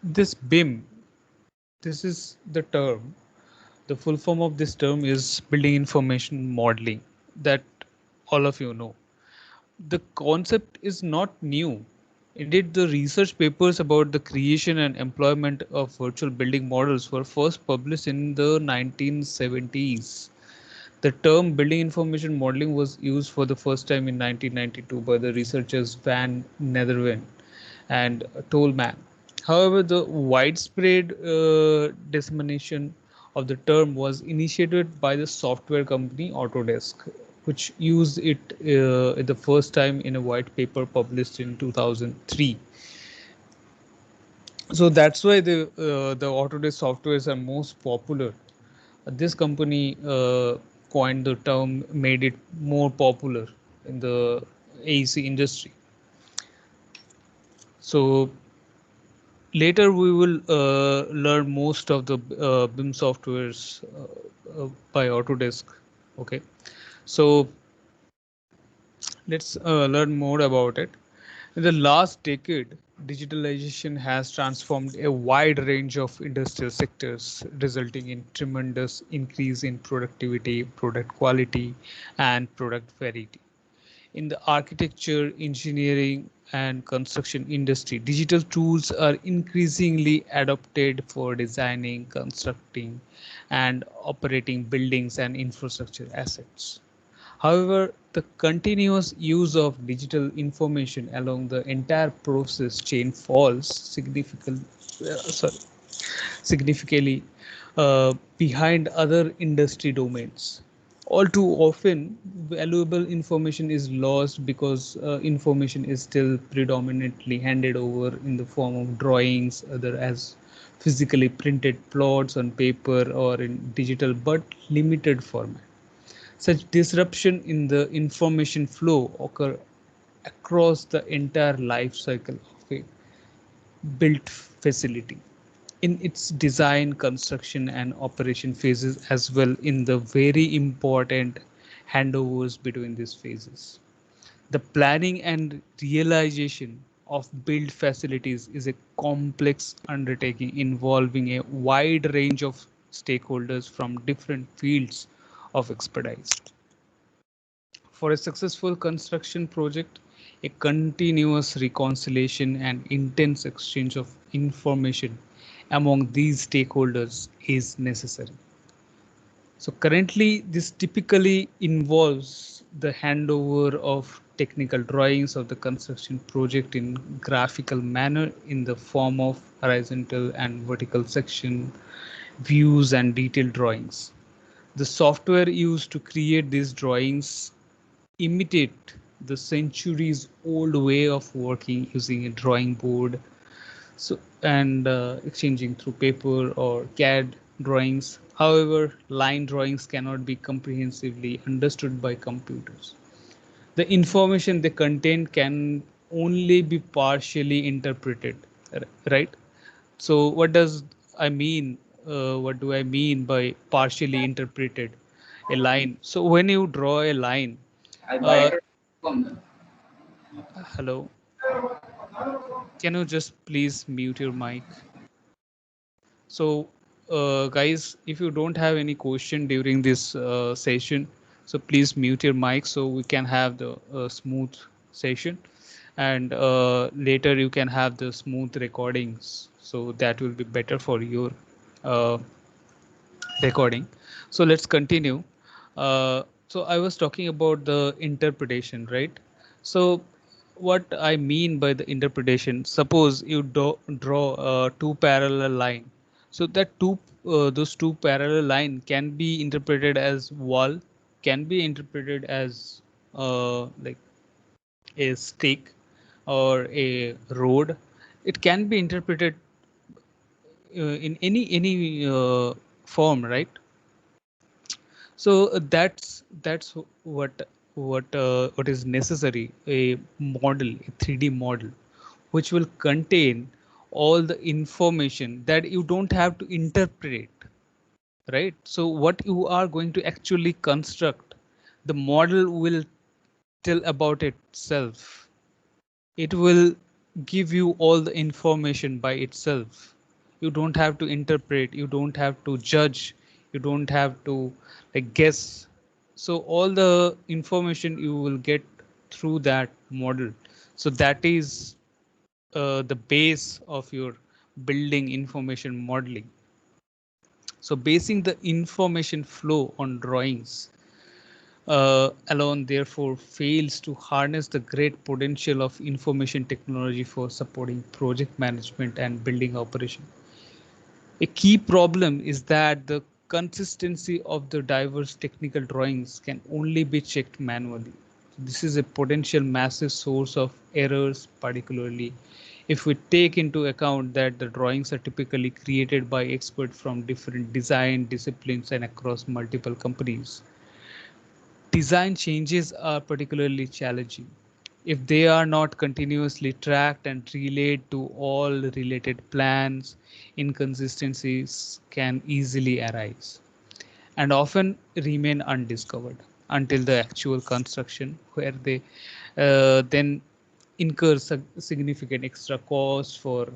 This BIM, this is the term. The full form of this term is Building Information Modeling, that all of you know. The concept is not new. Indeed, the research papers about the creation and employment of virtual building models were first published in the 1970s. The term building information modeling was used for the first time in 1992 by the researchers Van Netherwen and Tolman. However, the widespread dissemination of the term was initiated by the software company Autodesk, which used it the first time in a white paper published in 2003. So that's why the Autodesk softwares are most popular. This company coined the term, made it more popular in the AEC industry. So later we will learn most of the BIM softwares by Autodesk. Okay, so let's learn more about it. In the last decade, digitalization has transformed a wide range of industrial sectors, resulting in tremendous increase in productivity, product quality, and product variety. In the architecture, engineering, and construction industry, digital tools are increasingly adopted for designing, constructing, and operating buildings and infrastructure assets. However, the continuous use of digital information along the entire process chain falls significantly behind other industry domains. All too often, valuable information is lost because information is still predominantly handed over in the form of drawings, other as physically printed plots on paper or in digital but limited format. Such disruption in the information flow occur across the entire life cycle of a built facility, in its design, construction, and operation phases, as well in the very important handovers between these phases. The planning and realization of built facilities is a complex undertaking involving a wide range of stakeholders from different fields of expertise. For a successful construction project, a continuous reconciliation and intense exchange of information among these stakeholders is necessary. So currently, this typically involves the handover of technical drawings of the construction project in graphical manner in the form of horizontal and vertical section views and detailed drawings. The software used to create these drawings imitate the centuries old way of working using a drawing board, so and exchanging through paper or CAD drawings. However, line drawings cannot be comprehensively understood by computers. The information they contain can only be partially interpreted, right? So what does I mean? What do I mean by partially interpreted a line? So when you draw a line, uh, hello, can you just please mute your mic? So, guys, if you don't have any question during this session, so please mute your mic so we can have the smooth session, and later you can have the smooth recordings. So that will be better for your uh, recording. So let's continue. So I was talking about the interpretation, right? So what I mean by the interpretation, suppose you draw two parallel line. So that those two parallel line can be interpreted as wall, can be interpreted as like a stick or a road. It can be interpreted in any form, right? So that's what is necessary, a model, a 3D model, which will contain all the information that you don't have to interpret, right? So what you are going to actually construct, the model will tell about itself. It will give you all the information by itself. You don't have to interpret, you don't have to judge, you don't have to like guess. So all the information you will get through that model. So that is the base of your building information modeling. So basing the information flow on drawings alone therefore fails to harness the great potential of information technology for supporting project management and building operation. A key problem is that the consistency of the diverse technical drawings can only be checked manually. This is a potential massive source of errors, particularly if we take into account that the drawings are typically created by experts from different design disciplines and across multiple companies. Design changes are particularly challenging if they are not continuously tracked and relayed to all related plans. Inconsistencies can easily arise and often remain undiscovered until the actual construction, where they then incur significant extra cost for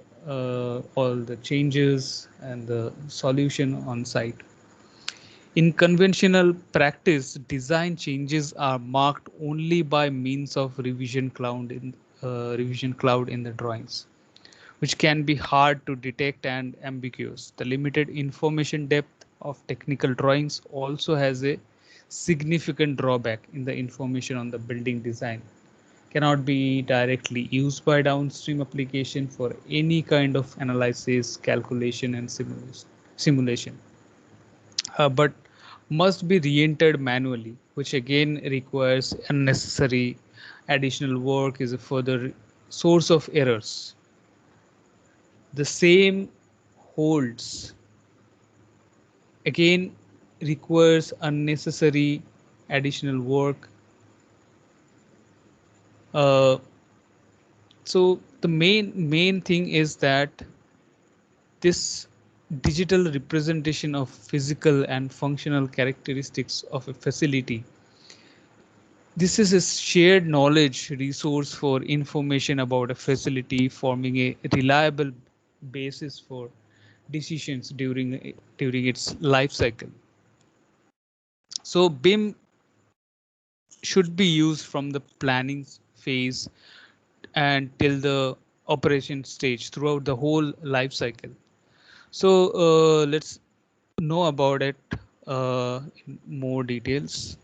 all the changes and the solution on site. In conventional practice, design changes are marked only by means of revision cloud in the drawings, which can be hard to detect and ambiguous. The limited information depth of technical drawings also has a significant drawback in the information on the building design cannot be directly used by downstream application for any kind of analysis, calculation, and simulation, but must be re-entered manually, which again requires unnecessary additional work, is a further source of errors. The same holds again requires unnecessary additional work. Uh, so the main thing is that this digital representation of physical and functional characteristics of a facility. This is a shared knowledge resource for information about a facility, forming a reliable basis for decisions during its life cycle. So BIM should be used from the planning phase and till the operation stage throughout the whole life cycle. So let's know about it in more details.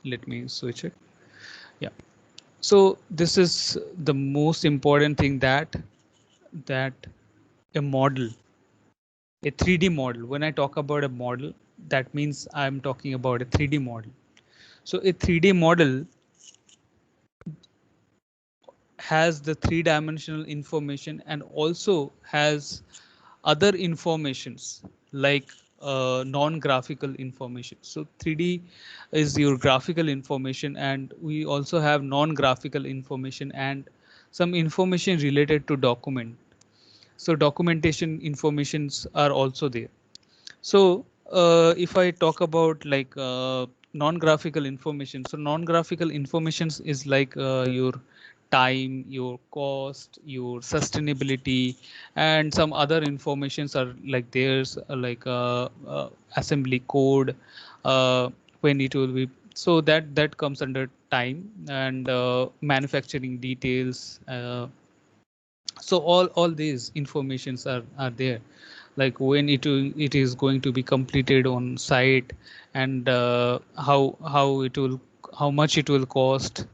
Let me switch it. Yeah. So this is the most important thing, that a model, a 3D model. When I talk about a model, that means I'm talking about a 3D model. So a 3D model has the three-dimensional information and also has other informations like non-graphical information. So 3D is your graphical information, and we also have non-graphical information and some information related to document. So documentation informations are also there. So if I talk about like non-graphical information, so non-graphical informations is like your time, your cost, your sustainability, and some other informations are like there's like assembly code, uh, when it will be. So that comes under time and manufacturing details. So all these informations are there, like when it is going to be completed on site, and how it will, how much it will cost.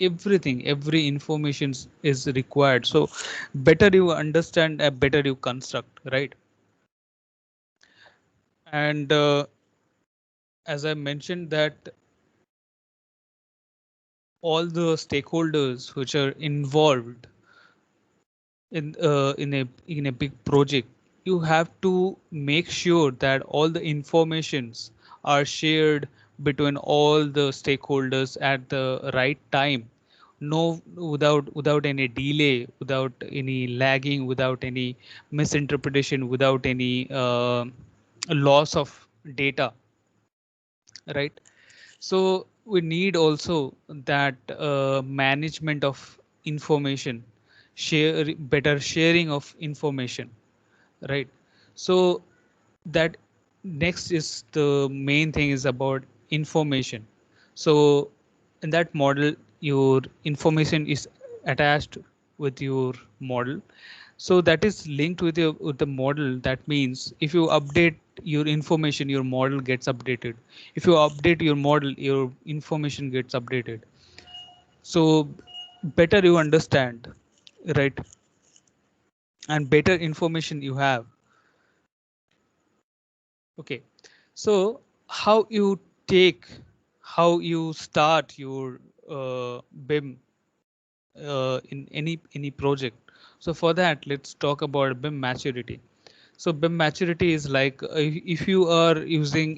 Everything, every information is required. So better you understand, better you construct, right? And as I mentioned that all the stakeholders which are involved in a big project, you have to make sure that all the informations are shared between all the stakeholders at the right time. No, without any delay, without any lagging, without any misinterpretation, without any loss of data, right? So we need also that management of information, better sharing of information, right? So that next is the main thing is about information. So in that model, your information is attached with your model. So that is linked with your with the model. That means if you update your information, your model gets updated. If you update your model, your information gets updated. So better you understand, right? And better information you have. Okay. So how you take, how you start your BIM in any project. So for that, let's talk about BIM maturity. So BIM maturity is like if you are using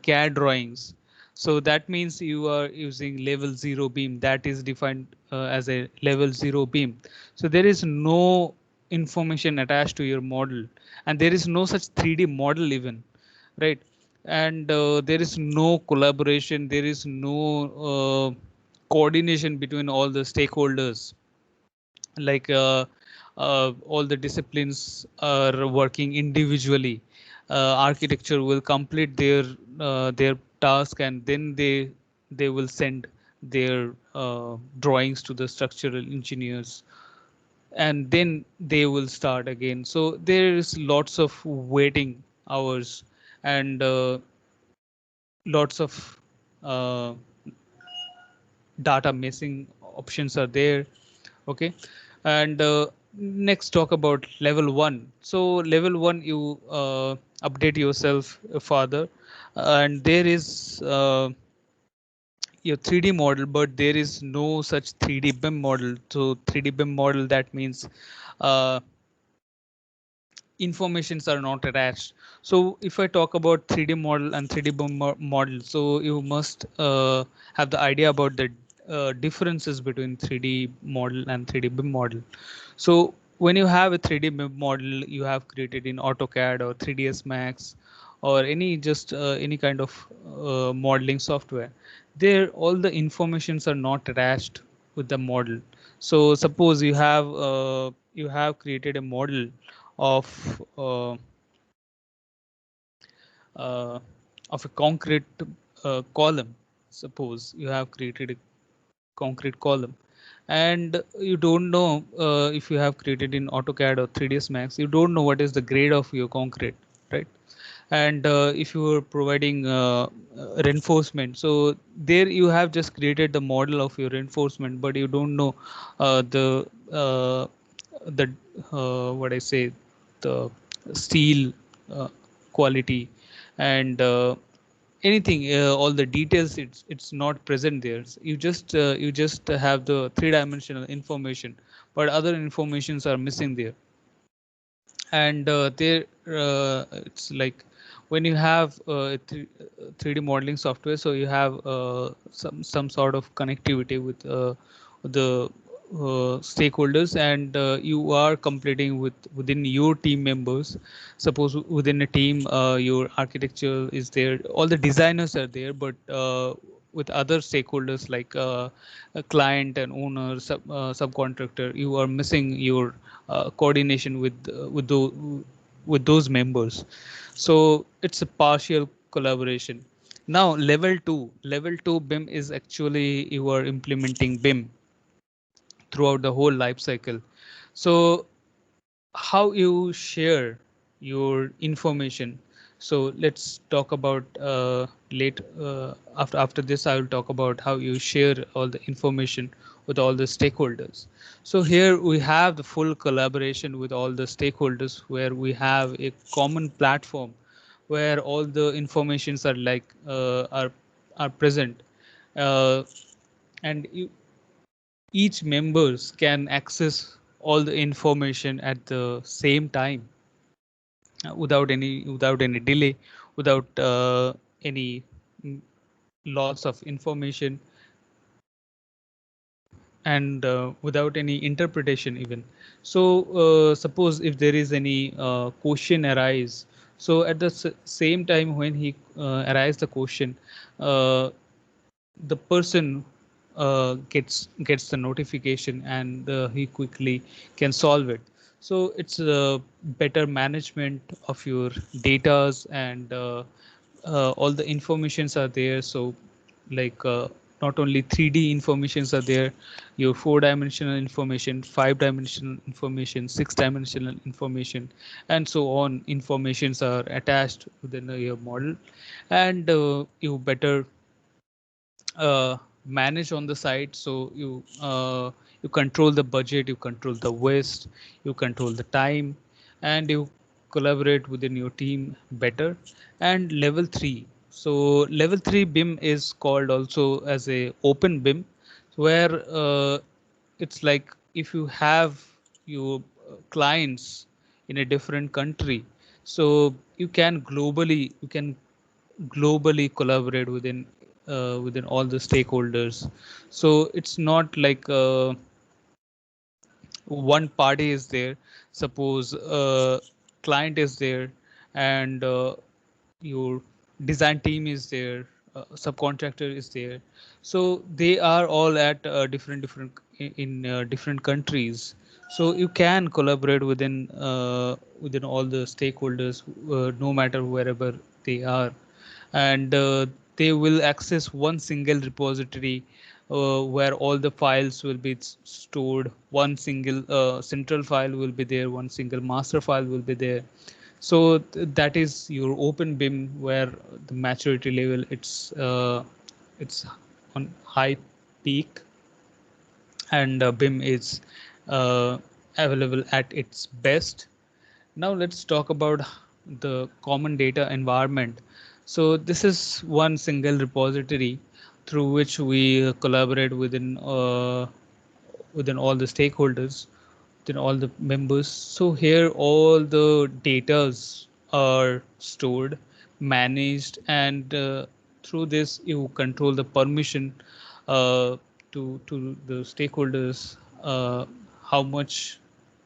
CAD drawings, so that means you are using level 0 beam. That is defined as a level 0 beam. So there is no information attached to your model, and there is no such 3D model even, right? And there is no collaboration. There is no coordination between all the stakeholders, like all the disciplines are working individually. Architecture will complete their task, and then they will send their drawings to the structural engineers, and then they will start again. So there is lots of waiting hours, and lots of uh, data missing options are there. Okay. And next talk about level 1. So level 1, you update yourself further, and there is your 3D model, but there is no such 3D BIM model. So 3D BIM model, that means uh, informations are not attached. So if I talk about 3D model and 3D BIM model, so you must have the idea about the differences between 3D model and 3D BIM model. So when you have a 3D BIM model, you have created in AutoCAD or 3ds Max or any just any kind of modeling software, there all the informations are not attached with the model. So suppose you have created a model of uh, of a concrete column. Suppose you have created a concrete column, and you don't know, if you have created in AutoCAD or 3ds Max, you don't know what is the grade of your concrete, right? And if you are providing reinforcement, so there you have just created the model of your reinforcement, but you don't know uh, the what I say, the steel uh, quality, and anything, all the details, it's not present there. So you just have the three-dimensional information, but other informations are missing there. And there it's like when you have 3D modeling software, so you have some sort of connectivity with the stakeholders, and you are completing within your team members. Suppose within a team, your architecture is there, all the designers are there, but with other stakeholders like a client and owner, subcontractor, you are missing your coordination with those members. So it's a partial collaboration. Now level 2 BIM is actually you are implementing BIM throughout the whole life cycle. So how you share your information. So let's talk about after this. I will talk about how you share all the information with all the stakeholders. So here we have the full collaboration with all the stakeholders, where we have a common platform where all the informations are like are present, uh, and each members can access all the information at the same time, without any delay, without any mm, loss of information, and without any interpretation even. So suppose if there is any question arise, so at the same time when he arise the question, uh, the person gets the notification, and he quickly can solve it. So it's a better management of your datas, and all the informations are there. So like not only 3D informations are there, your four-dimensional information, five-dimensional information, six-dimensional information, and so on informations are attached within your model. And you better manage on the site. So you control the budget, you control the waste, you control the time, and you collaborate within your team better. And level 3, so level 3 BIM is called also as a open BIM, where it's like if you have your clients in a different country, so you can globally collaborate within all the stakeholders. So it's not like one party is there. Suppose client is there, and your design team is there, subcontractor is there. So they are all at different in different countries. So you can collaborate within all the stakeholders, no matter wherever they are. And they will access one single repository where all the files will be stored. One single central file will be there, one single master file will be there. So that is your open BIM, where the maturity level it's on high peak, and BIM is available at its best. Now let's talk about the common data environment. So this is one single repository through which we collaborate within all the stakeholders, within all the members. So here all the datas are stored, managed, and through this you control the permission uh, to the stakeholders, how much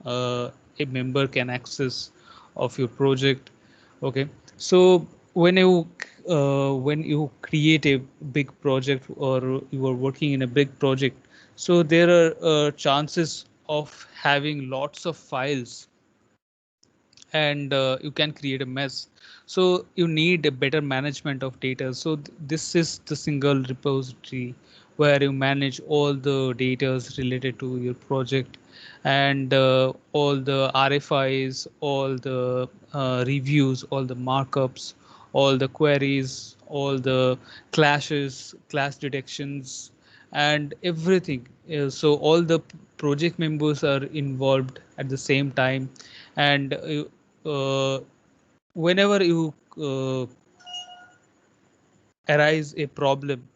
a member can access of your project. Okay, so when you create a big project, or you are working in a big project, so there are chances of having lots of files, and you can create a mess. So you need a better management of data. So this is the single repository where you manage all the data related to your project, and all the RFIs, all the reviews, all the markups, all the queries, all the clashes, clash detections, and everything. So all the project members are involved at the same time. And whenever you arise a problem,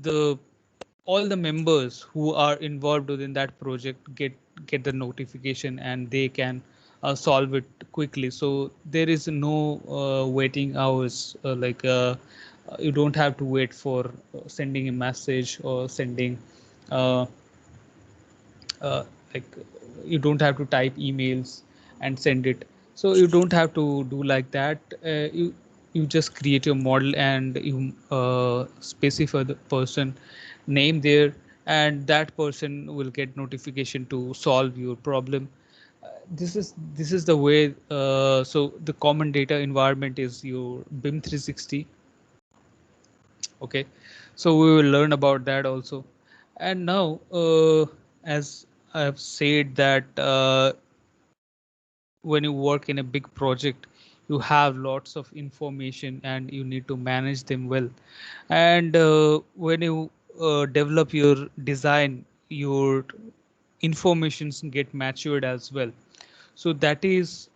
the all the members who are involved within that project get the notification, and they can solve it quickly. So there is no waiting hours, you don't have to wait for sending a message, or sending uh, uh, like you don't have to type emails and send it. So you don't have to do like that. You just create your model, and you specify the person name there, and that person will get notification to solve your problem. This is the way. So the common data environment is your BIM 360. Okay, so we will learn about that also. And now, as I have said that when you work in a big project, you have lots of information, and you need to manage them well. And when you develop your design, your informations get matured as well. So that is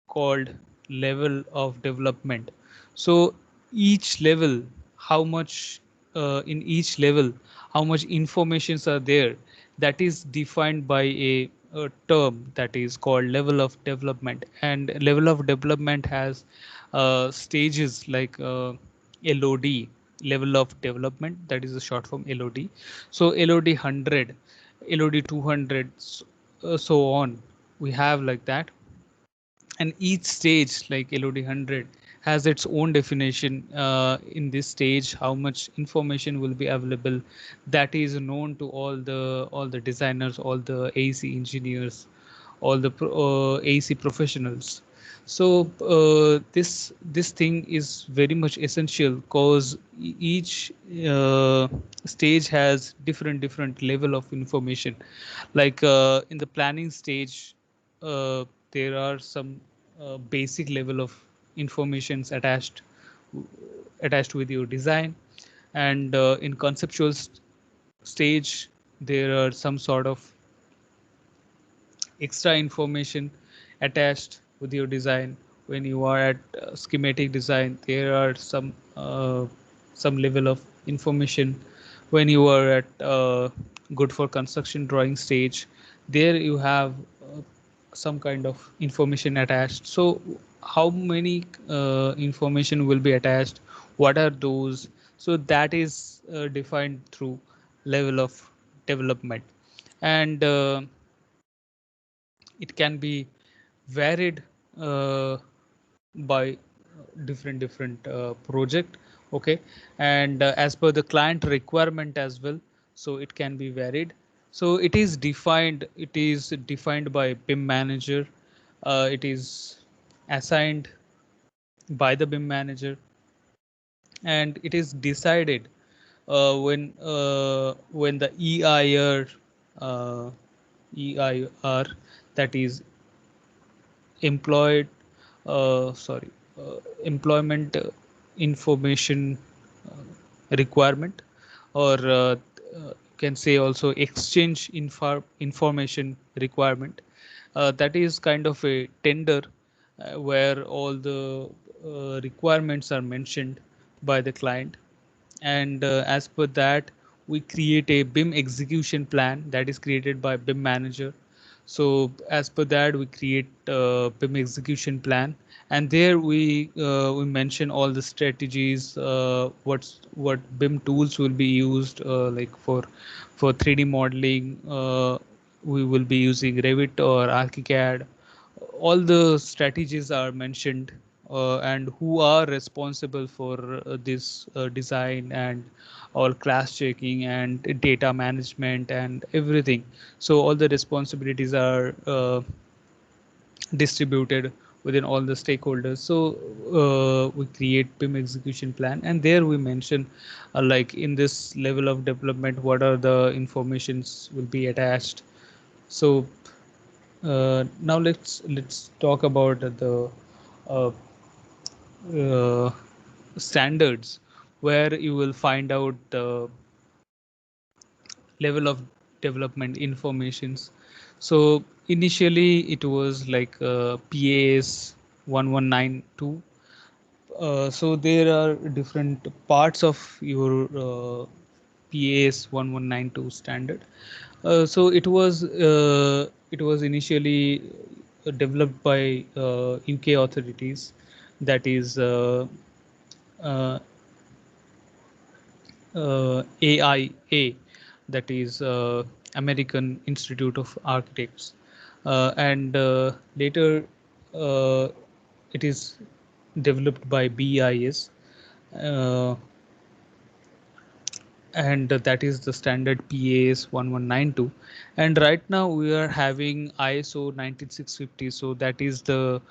called level of development. So each level, how much in each level, how much informations are there, that is defined by a term that is called level of development. And level of development has stages like LOD, level of development, that is a short form LOD. So LOD 100, LOD 200, so on. We have like that. And each stage like LOD 100 has its own definition in this stage. How much information will be available, that is known to all the designers, all the AC engineers, all the AC professionals. So this thing is very much essential, because each uh, stage has different level of information. Like in the planning stage, there are some basic level of informations attached with your design. And in conceptual stage, there are some sort of extra information attached with your design. When you are at schematic design, there are some level of information. When you are at good for construction drawing stage, there you have some kind of information attached. So how many information will be attached, what are those? So that is defined through level of development. And it can be varied by different project. Okay. And as per the client requirement as well, so it can be varied. So it is defined by BIM manager. It is assigned by the BIM manager, and it is decided when the uh, EIR, that is employed sorry employment information requirement, or can say also exchange information requirement. That is kind of a tender where all the requirements are mentioned by the client. And as per that, we create a BIM execution plan that is created by BIM manager. So as per that, we create BIM execution plan, and there we mention all the strategies, what BIM tools will be used, like for 3D modeling. We will be using Revit or ArchiCAD. All the strategies are mentioned, and who are responsible for this design, and all class checking and data management and everything. So all the responsibilities are distributed within all the stakeholders. So we create BIM execution plan, and there we mention like in this level of development, what are the informations will be attached. So now let's talk about the uh, uh, standards, where you will find out the level of development informations. So initially it was like PAS 1192. So there are different parts of your PAS 1192 standard. So it was initially developed by UK authorities, that is uh, AIA, that is American Institute of Architects. And later uh, it is developed by BIS, uh, and that is the standard PAS 1192. And right now we are having ISO 19650, so that is the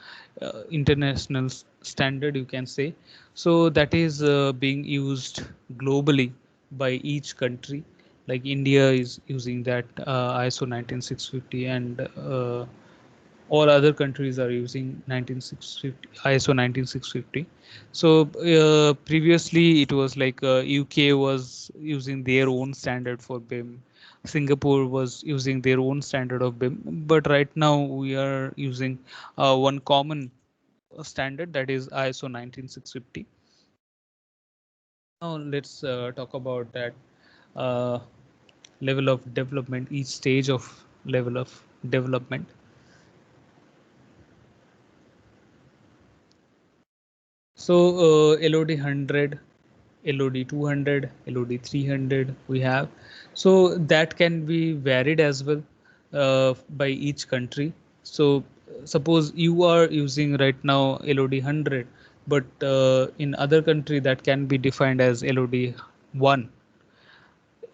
international standard, you can say. So that is being used globally by each country. Like India is using that ISO 19650, and all other countries are using 19650, ISO 19650. So previously it was like UK was using their own standard for BIM, Singapore was using their own standard of BIM, but right now we are using one common standard, that is ISO 19650. Now let's talk about that uh, level of development, each stage of level of development. So LOD 100, LOD 200, LOD 300 we have. So that can be varied as well by each country. So suppose you are using right now LOD 100, but in other country that can be defined as LOD 1.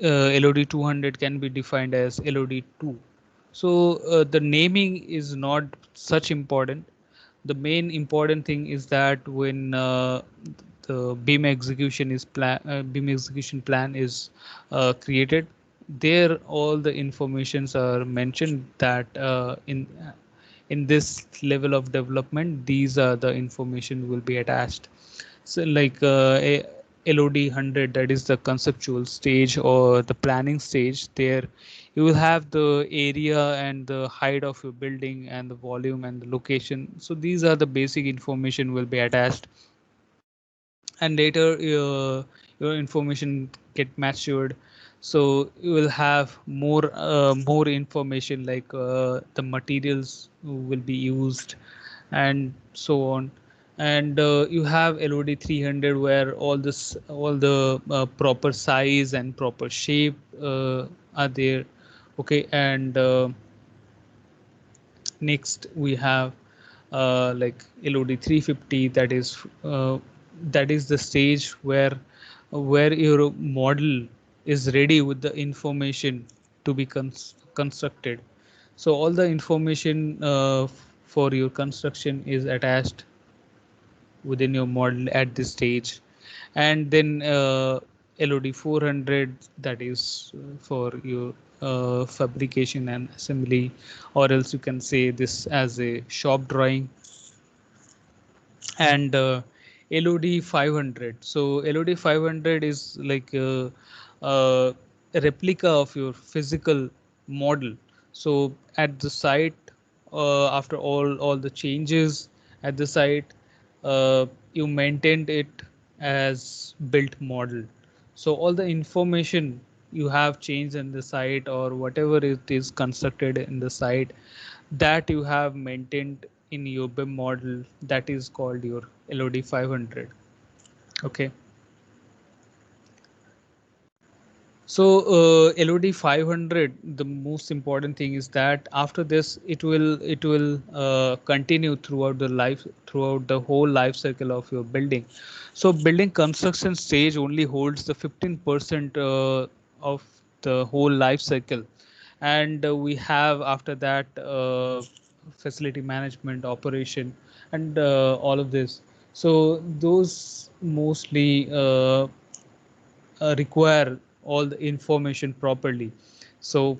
LOD 200 can be defined as LOD 2. So the naming is not such important. The main important thing is that when the BIM execution plan is created, there all the informations are mentioned that in this level of development, these are the information will be attached. So like a LOD 100, that is the conceptual stage or the planning stage. There you will have the area and the height of your building and the volume and the location. So these are the basic information will be attached, and later your information get matured. So you will have more information like the materials will be used and so on. And you have LOD 300 where all the proper size and proper shape are there. Okay, and next we have like LOD 350, that is the stage where your model is ready with the information to be constructed. So all the information for your construction is attached within your model at this stage. And then LOD 400, that is for your fabrication and assembly, or else you can say this as a shop drawing. And LOD 500. So LOD 500 is like a replica of your physical model. So at the site, after all the changes at the site, you maintained it as built model. So all the information you have changed in the site or whatever it is constructed in the site, that you have maintained in your BIM model, that is called your LOD 500. Okay. So LOD 500, the most important thing is that after this it will continue throughout the whole life cycle of your building. So building construction stage only holds the 15% of the whole life cycle, and we have after that facility management, operation, and all of this. So those mostly require all the information properly. So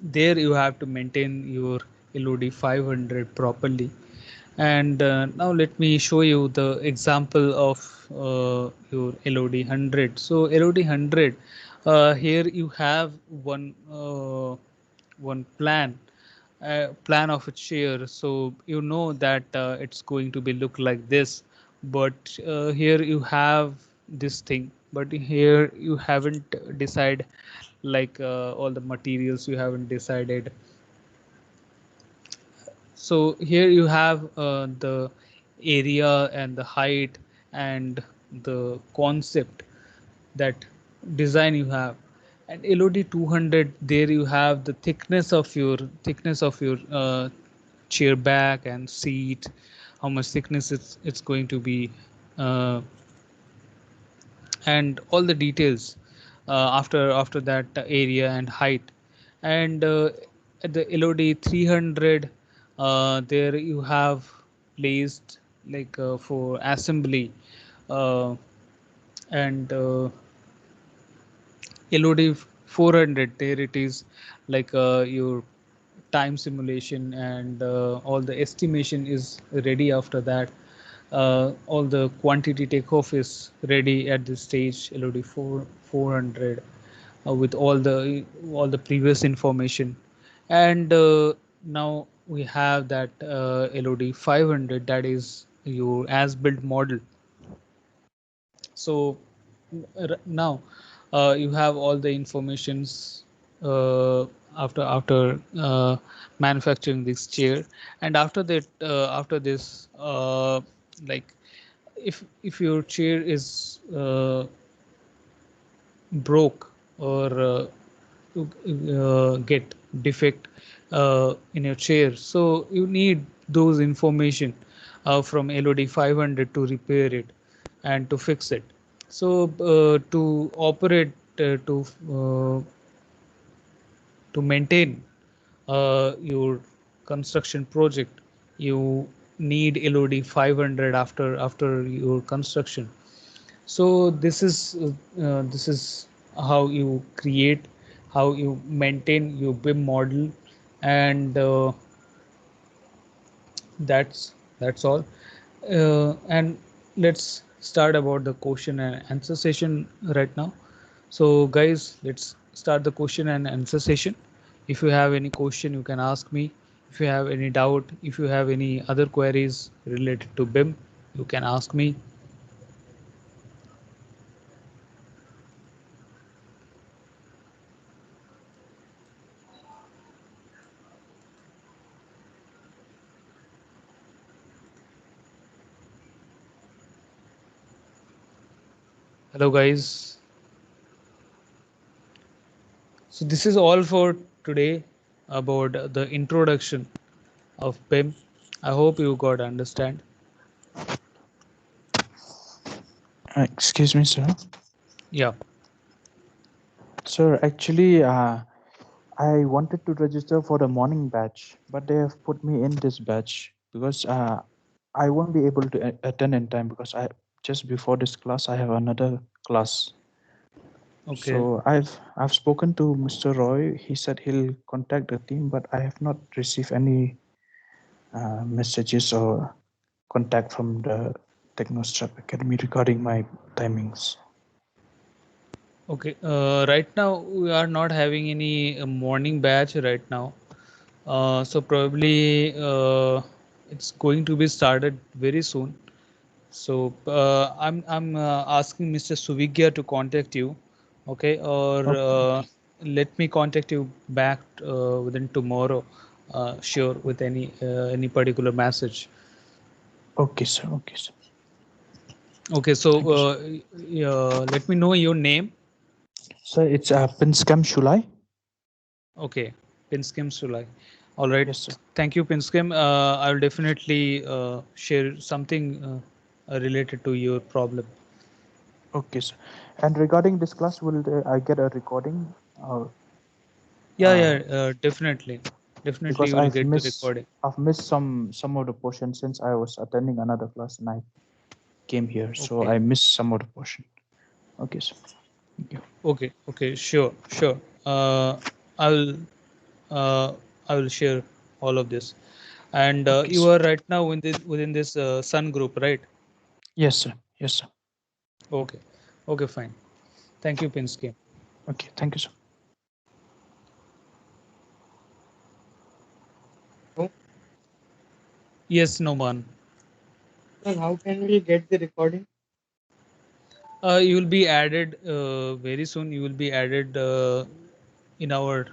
there you have to maintain your LOD 500 properly. And now let me show you the example of your LOD 100. So LOD 100, here you have one plan of a chair. So you know that it's going to be look like this, but here you have this thing, but here you haven't decided like all the materials you haven't decided. So here you have the area and the height and the concept, that design you have. And LOD 200, there you have the thickness of your chair back and seat, how much thickness it's going to be, uh, and all the details after that area and height. And at the LOD 300, there you have placed like for assembly, uh, and LOD 400, there it is like your time simulation and all the estimation is ready. After that all the quantity takeoff is ready at this stage, LOD 400, with all the previous information. And now we have that LOD 500, that is your as built model. So now you have all the informations after manufacturing this chair. And after that after this like if your chair is broke or get defect in your chair, so you need those information from LOD 500 to repair it and to fix it. So to operate, uh, to maintain your construction project, you need LOD 500 after your construction. So this is how you create, how you maintain your BIM model, and that's all. And let's start about the question and answer session right now. So guys, let's start the question and answer session. If you have any question, you can ask me. If you have any doubt, if you have any other queries related to BIM, you can ask me. Hello guys. So this is all for today about the introduction of BIM. I hope you got understand. Excuse me, sir. Yeah. Sir, actually, I wanted to register for the morning batch, but they have put me in this batch because I won't be able to attend in time because I just before this class I have another class. Okay. So I've spoken to Mr. Roy. He said he'll contact the team, but I have not received any messages or contact from the Technostrap Academy regarding my timings. Okay. Right now we are not having any morning batch right now. So probably it's going to be started very soon. So I'm asking Mr. Suvigya to contact you, okay, or Okay, let me contact you back within tomorrow, sure, with any particular message. okay, sir. Okay, sir. Okay, so Thank you, sir. let me know your name. Sir, it's Pinscam Shulai. Okay, Pinskim Sulai. All right, Yes, sir. thank you, Pinskim. I will definitely share something related to your problem. Okay, sir. And regarding this class, will I get a recording? Or Yeah, uh, yeah, definitely because you will get the recording. I've missed some of the portion since I was attending another class and I came here, so Okay, I missed some of the portion. Okay, sir. Thank you. okay, okay, sure, sure. I'll uh, I will share all of this. And Okay, you sir. are right now within this Sun group, right? Yes, sir. Yes, sir. Okay, okay, fine. Thank you, Pinsky. Okay, thank you, sir. So, Yes, Noman. sir, how can we get the recording? You will be added very soon. You will be added in our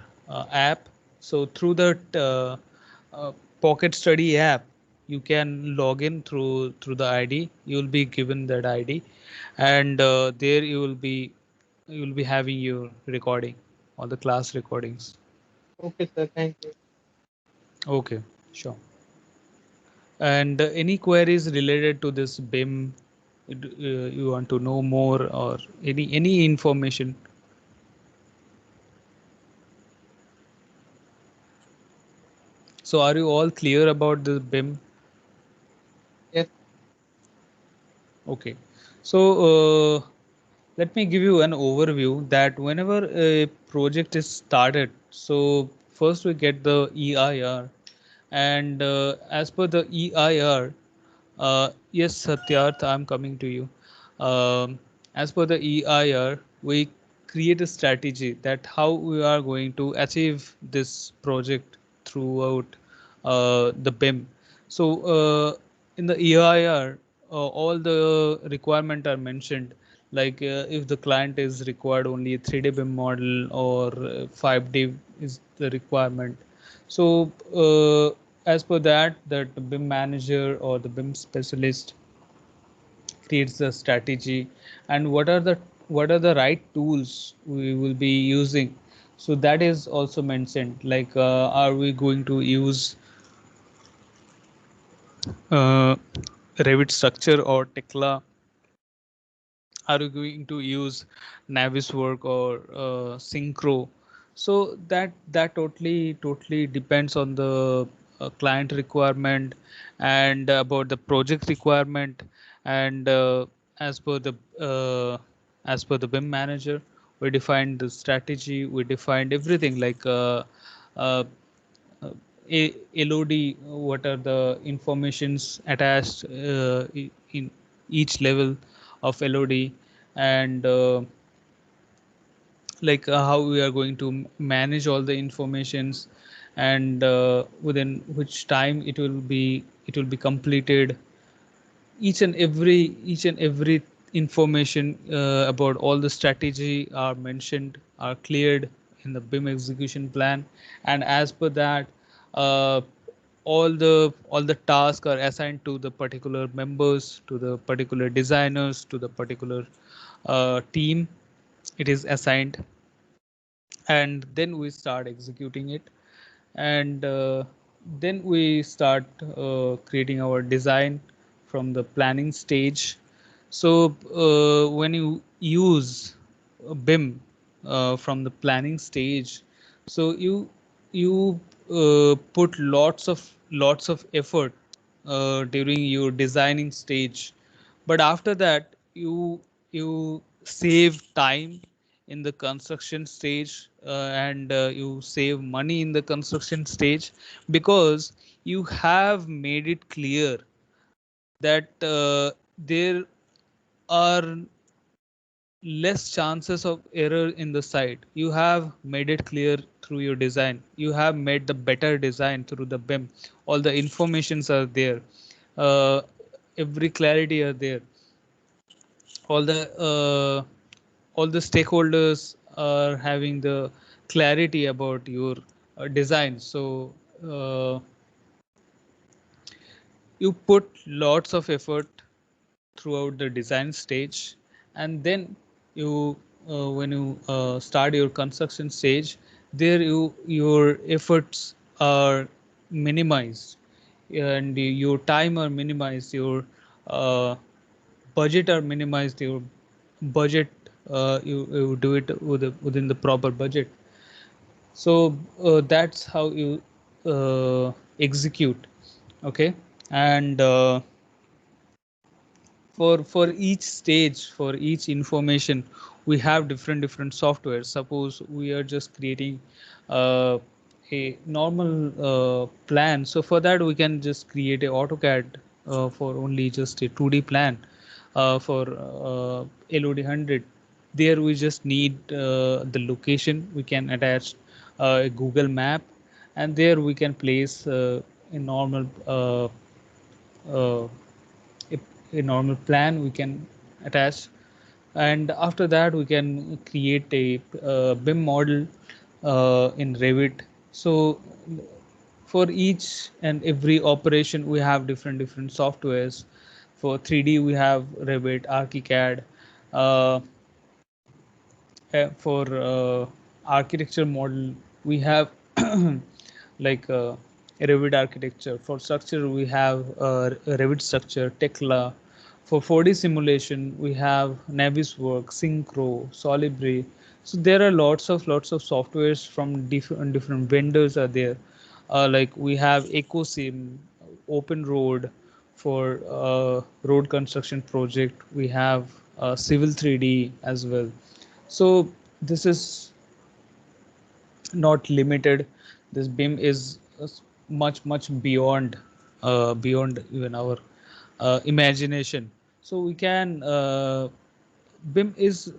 app. So through that Pocket Study app, you can log in through the ID. You will be given that ID, and there you will be having your recording, all the class recordings. Okay, sir, thank you. Okay, sure. And any queries related to this BIM? You want to know more or any information? So are you all clear about the BIM? Yes, Okay. So let me give you an overview that whenever a project is started, so first we get the EIR, and as per the EIR, yes, Satyarth, I'm coming to you. As per the EIR, we create a strategy that how we are going to achieve this project throughout the BIM. So in the EIR, all the requirement are mentioned. Like if the client is required only a 3D BIM model or 5D is the requirement. So as per that, that the BIM manager or the BIM specialist creates the strategy, and what are the right tools we will be using. So that is also mentioned. Like, are we going to use uh, Revit structure or Tekla? Are you going to use Naviswork or Synchro? So that totally depends on the client requirement and about the project requirement, and as per the uh, as per the BIM manager, we defined the strategy, we defined everything like uh, uh, LOD, what are the informations attached in each level of LOD, and like how we are going to manage all the informations, and within which time it will be completed. Each and every information about all the strategy are mentioned, are cleared in the BIM execution plan, and as per that, uh, all the tasks are assigned to the particular members, to the particular designers, to the particular team. It is assigned, and then we start executing it, and then we start creating our design from the planning stage. So when you use BIM from the planning stage, so you put lots of effort during your designing stage, but after that you save time in the construction stage, and you save money in the construction stage, because you have made it clear that there are less chances of error in the site. You have made it clear through your design, you have made the better design through the BIM. All the informations are there, uh, every clarity are there, all the all the stakeholders are having the clarity about your design. So uh, you put lots of effort throughout the design stage, and then you when you start your construction stage, there your efforts are minimized, and your time are minimized, your uh, budget are minimized, your budget, you do it within the proper budget. So that's how you execute. Okay, and for each stage, for each information, we have different software. Suppose we are just creating uh, a normal plan, so for that we can just create a AutoCAD for only just a 2D plan for LOD 100. There we just need the location, we can attach a Google map, and there we can place a normal uh, a, a normal plan we can attach, and after that we can create a BIM model in Revit. So for each and every operation we have different softwares. For 3D we have Revit, ArchiCAD. uh, for architecture model we have like Revit architecture. For structure we have Revit structure, Tekla. For 4D simulation we have Naviswork, Synchro, Solibri. So there are lots of softwares from different vendors are there. Like we have EcoSim, Open Road. For road construction project we have Civil 3D as well. So this is not limited. This BIM is much beyond beyond even our imagination. So we can BIM is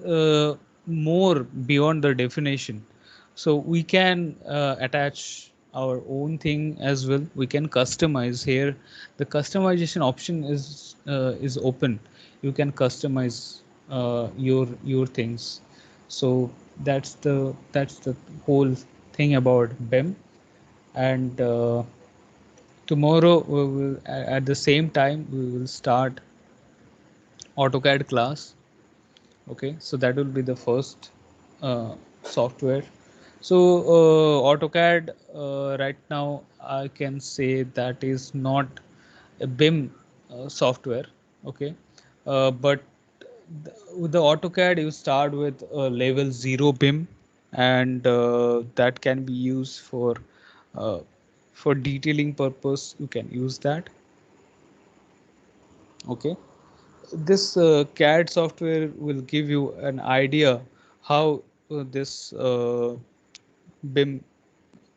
more beyond the definition. So we can attach our own thing as well. We can customize here. The customization option is open. You can customize your things. So that's the whole thing about BIM. And tomorrow we will, at the same time we will start AutoCAD class. Okay, so that will be the first software. So AutoCAD right now I can say that is not a BIM software. Okay, but with the AutoCAD, you start with level 0 BIM, and that can be used uh, for detailing purpose. You can use that. Okay, this CAD software will give you an idea how this BIM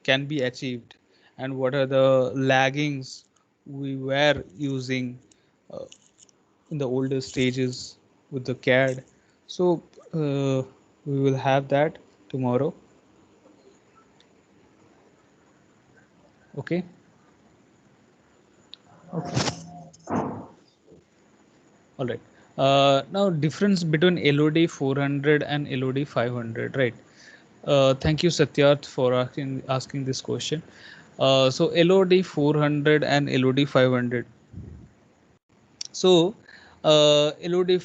can be achieved and what are the laggings we were using uh, in the older stages with the CAD. So we will have that tomorrow. Okay. All right. Now difference between LOD 400 and LOD 500, right? Thank you, Satyarth, for asking this question. So LOD 400 and LOD 500. So LOD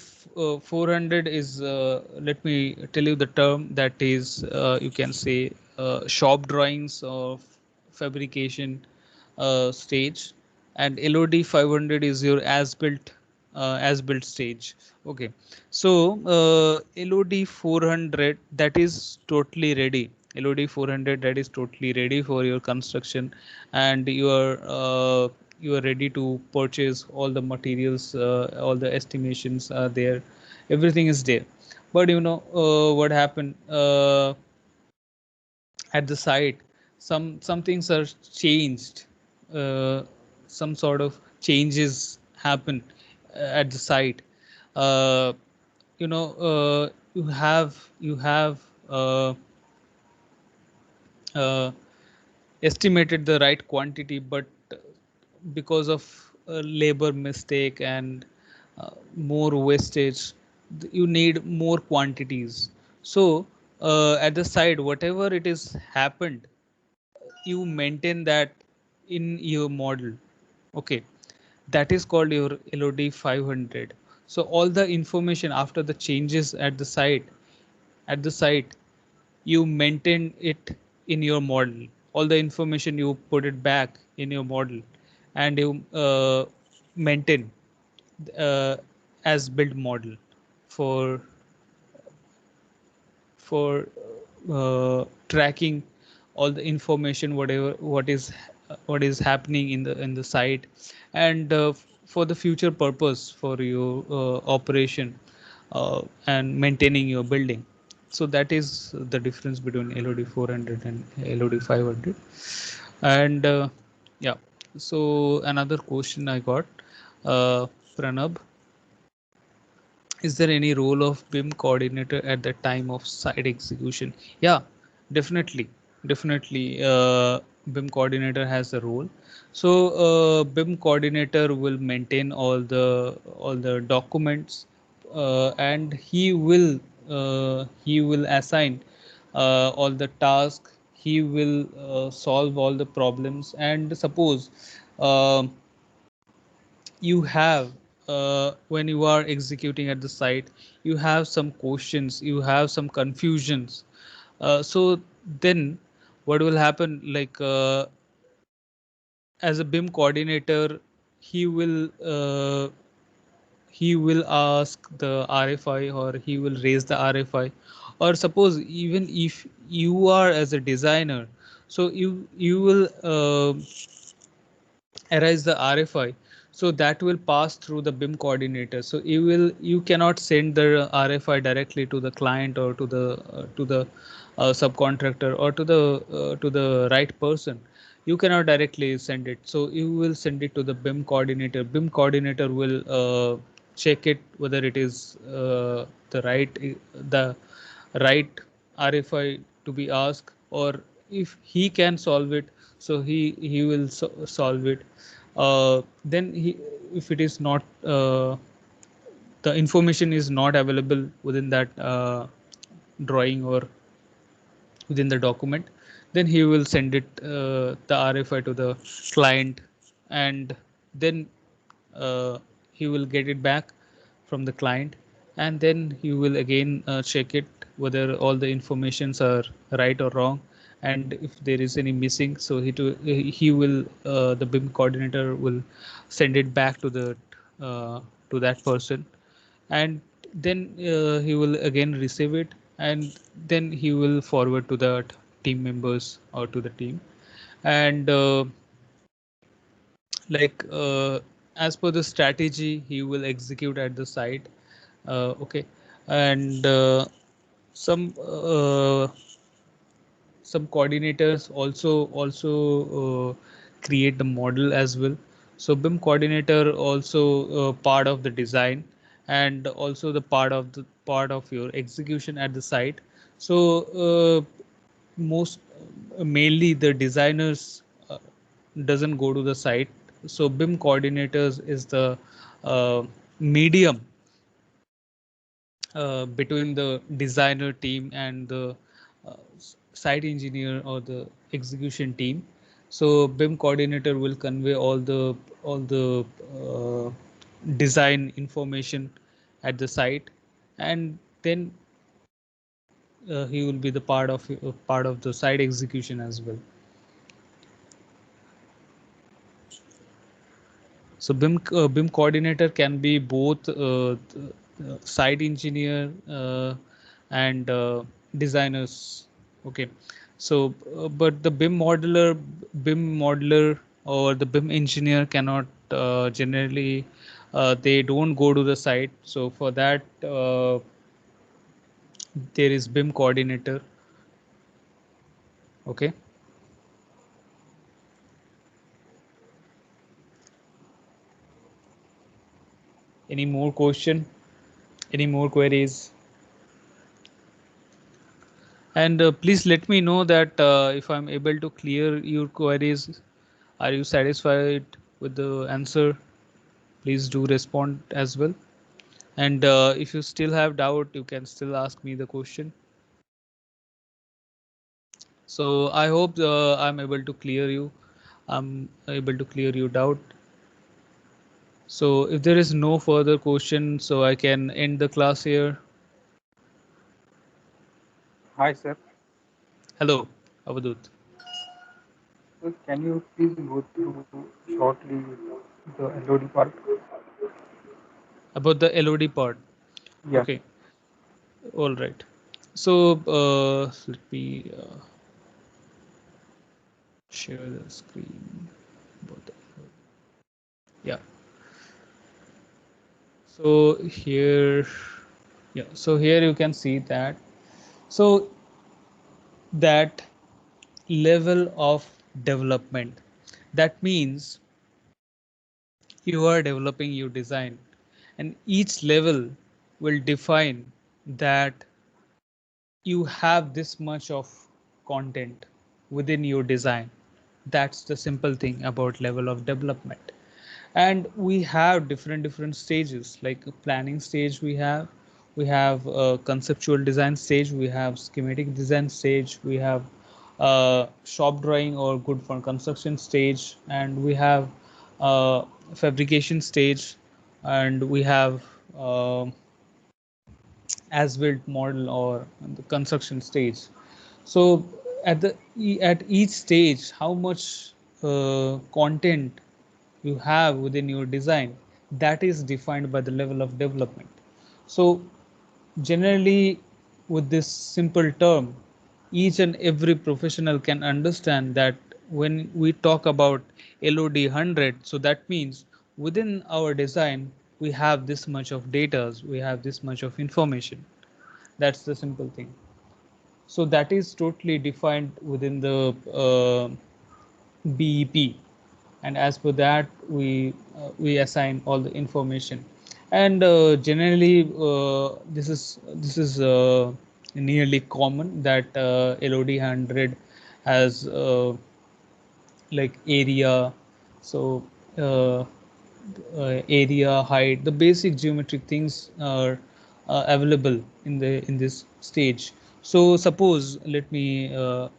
400 is, let me tell you the term, that is, you can say, shop drawings of fabrication stage, and LOD 500 is your as built stage. Okay, so LOD 400, that is totally ready. LOD 400, that is totally ready for your construction, and you are ready to purchase all the materials, all the estimations are there, everything is there. But you know what happened at the site, some things are changed, uh, some sort of changes happen at the site. uh, you know you have uh, estimated the right quantity, but because of labor mistake and more wastage, you need more quantities. So at the side, whatever it is happened, you maintain that in your model. Okay, that is called your LOD 500. So all the information after the changes at the site, you maintain it in your model. All the information you put it back in your model, and you maintain uh, as built model for tracking all the information, whatever what is happening in the site, and for the future purpose for your operation and maintaining your building. So that is the difference between LOD 400 and LOD 500. And yeah, so another question I got, Pranab, is there any role of BIM coordinator at the time of site execution? Yeah, definitely, definitely. BIM coordinator has a role. So BIM coordinator will maintain all the documents, and he will assign all the tasks. He will solve all the problems. And suppose um you have, when you are executing at the site, you have some questions, you have some confusions. So then what will happen, like, as a BIM coordinator, he will uh, he will ask the RFI, or he will raise the RFI. Or suppose even if you are as a designer, so you will arise the RFI, so that will pass through the BIM coordinator. So you cannot send the RFI directly to the client, or to the subcontractor, or to the right person. You cannot directly send it. So you will send it to the BIM coordinator. BIM coordinator will check it whether it is the right RFI to be asked, or if he can solve it, so he will solve it. Then if it is not, the information is not available within that drawing or within the document, then he will send it, the RFI, to the client, and then he will get it back from the client, and then he will again check it whether all the informations are right or wrong, and if there is any missing, so he will the BIM coordinator will send it back uh, to that person, and then he will again receive it, and then he will forward to the team members or to the team, and as per the strategy he will execute at the site. Okay, and some some coordinators also create the model as well. So BIM coordinator also part of the design, and also the part of your execution at the site. So most mainly the designers doesn't go to the site. So BIM coordinators is the medium between the designer team and the site engineer or the execution team. So BIM coordinator will convey all the uh, design information at the site, and then he will be the part of the site execution as well. So BIM coordinator can be both site engineer and designers. Okay, so but the BIM modeler or the BIM engineer cannot generally they don't go to the site. So for that there is BIM coordinator. Okay, any more question? Any more queries? And please let me know that if I'm able to clear your queries. Are you satisfied with the answer? Please do respond as well. And if you still have doubt, you can still ask me the question. So I hope I'm able to clear you. I'm able to clear your doubt. So if there is no further question, so I can end the class here. Hi, sir. Hello, Avadut. So can you please go through shortly the LOD part? About the LOD part. Yeah. Okay, all right. So let me share the screen. About the, yeah. So here, yeah. So here you can see that. So that level of development, that means you are developing your design, and each level will define that you have this much of content within your design. That's the simple thing about level of development. And we have different stages, like planning stage, we have conceptual design stage, we have schematic design stage, we have shop drawing or good for construction stage, and we have fabrication stage, and we have as built model or the construction stage. So at each stage, how much content you have within your design, that is defined by the level of development. So generally, with this simple term, each and every professional can understand that when we talk about LOD 100, so that means within our design we have this much of data, we have this much of information. That's the simple thing. So that is totally defined within the BEP, and as per that we assign all the information. And generally this is nearly common that LOD 100 has like area, so uh, area, height, the basic geometric things are available in this stage. So suppose, let me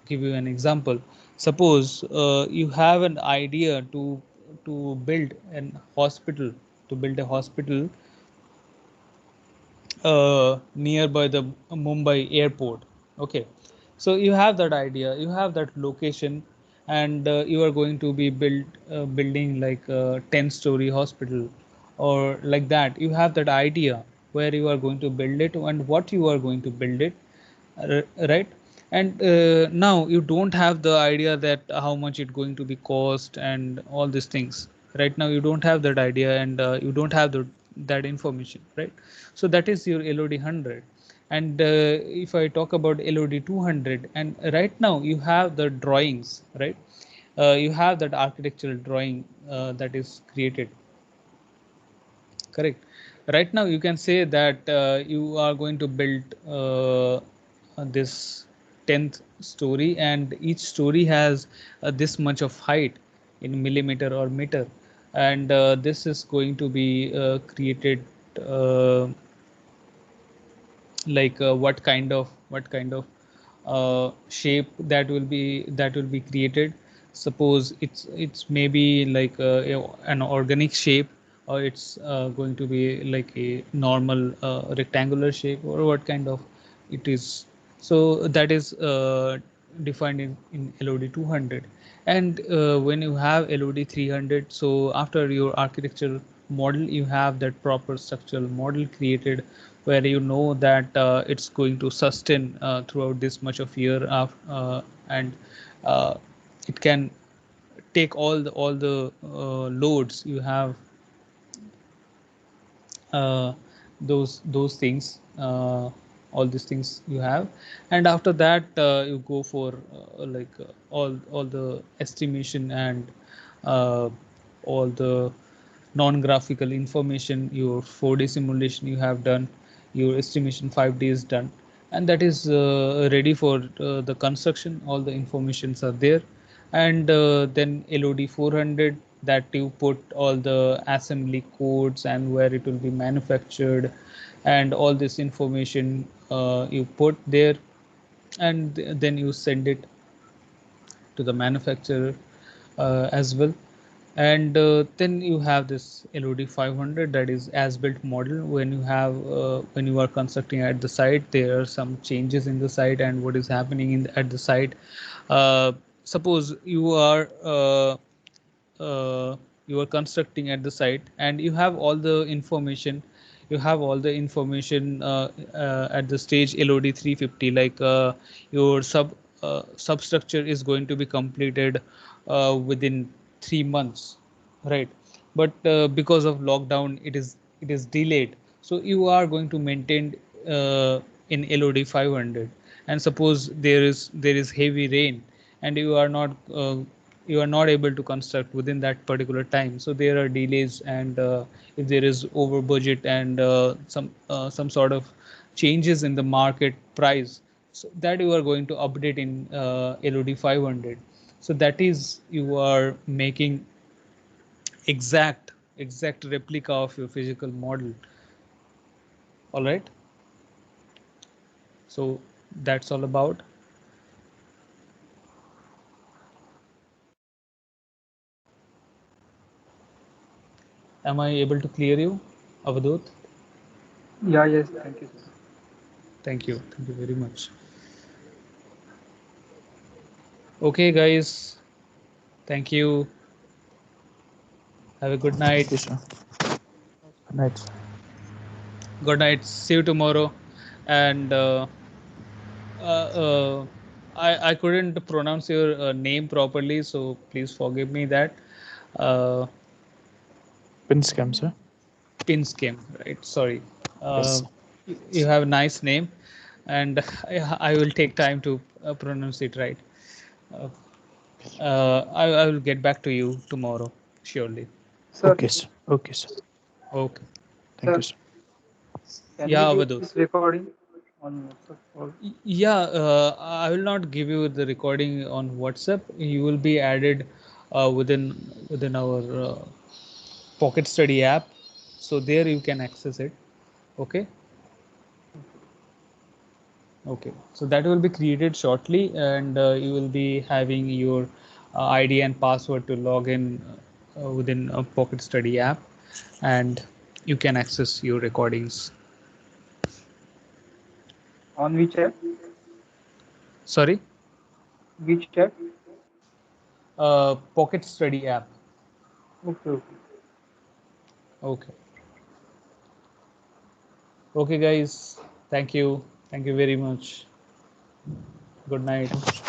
give you an example. Suppose you have an idea to build an hospital, to build a hospital nearby the Mumbai airport. Okay, So you have that idea, you have that location, and you are going to be building like a 10-story hospital or like that. You have that idea where you are going to build it and what you are going to build it, right? And now you don't have the idea that how much it going to be cost and all these things. Right now you don't have that idea, and you don't have that information, right? So that is your LOD 100. And if I talk about LOD 200, and right now you have the drawings, right? You have that architectural drawing that is created, correct? Right now you can say that you are going to build this 10th story, and each story has this much of height in millimeter or meter, and this is going to be created uh, like what kind of shape that will be created. Suppose it's maybe like an organic shape, or it's going to be like a normal rectangular shape, or what kind of it is. So that is defined in LOD 200. And when you have LOD 300, so after your architectural model, you have that proper structural model created, where you know that it's going to sustain throughout this much of year and uh, it can take all the loads you have, uh, those things, all these things you have. And after that you go for all the estimation and uh, all the non-graphical information. Your 4D simulation you have done, your estimation 5D is done, and that is ready for the construction. All the informations are there. And then LOD 400, that you put all the assembly codes and where it will be manufactured, and all this information you put there, and then you send it to the manufacturer as well. And then you have this LOD 500, that is as built model. When you have when you are constructing at the site, there are some changes in the site and what is happening at the site. uh, Suppose you are constructing at the site, and you have all the information. You have all the information at the stage LOD 350, like your substructure is going to be completed within 3 months, right? But because of lockdown, it is delayed. So you are going to maintain in LOD 500. And suppose there is heavy rain, and you are not able to construct within that particular time, so there are delays. And if there is over budget and some sort of changes in the market price, so that you are going to update in LOD 500. So that is, you are making exact replica of your physical model. All right, so that's all about. Am I able to clear you, Avadut? Yeah, yes, thank you, sir. Thank you very much. Okay, guys, thank you. Have a good Thank night. you, sir. Good night, sir. Good night. See you tomorrow. And uh, uh, I couldn't pronounce your name properly, so please forgive me that. Uh, Pin scam, sir. Pinskim, right? Sorry. Yes, Uh, sir. you have a nice name, and I will take time to pronounce it right. Uh, I will get back to you tomorrow, surely. Sir, Okay, sir. Okay, sir. Okay. Thank you, sir, sir. can we Yeah, get Avadut. this recording on WhatsApp or Yeah, I will not give you the recording on WhatsApp. You will be added within our Pocket Study app, so there you can access it. Okay, okay. So that will be created shortly, and you will be having your ID and password to log in within a Pocket Study app, and you can access your recordings. on which app? Sorry. Which tab? Pocket Study app. Okay, okay. Okay. Okay, guys. Thank you. Thank you very much. Good night. Thank you.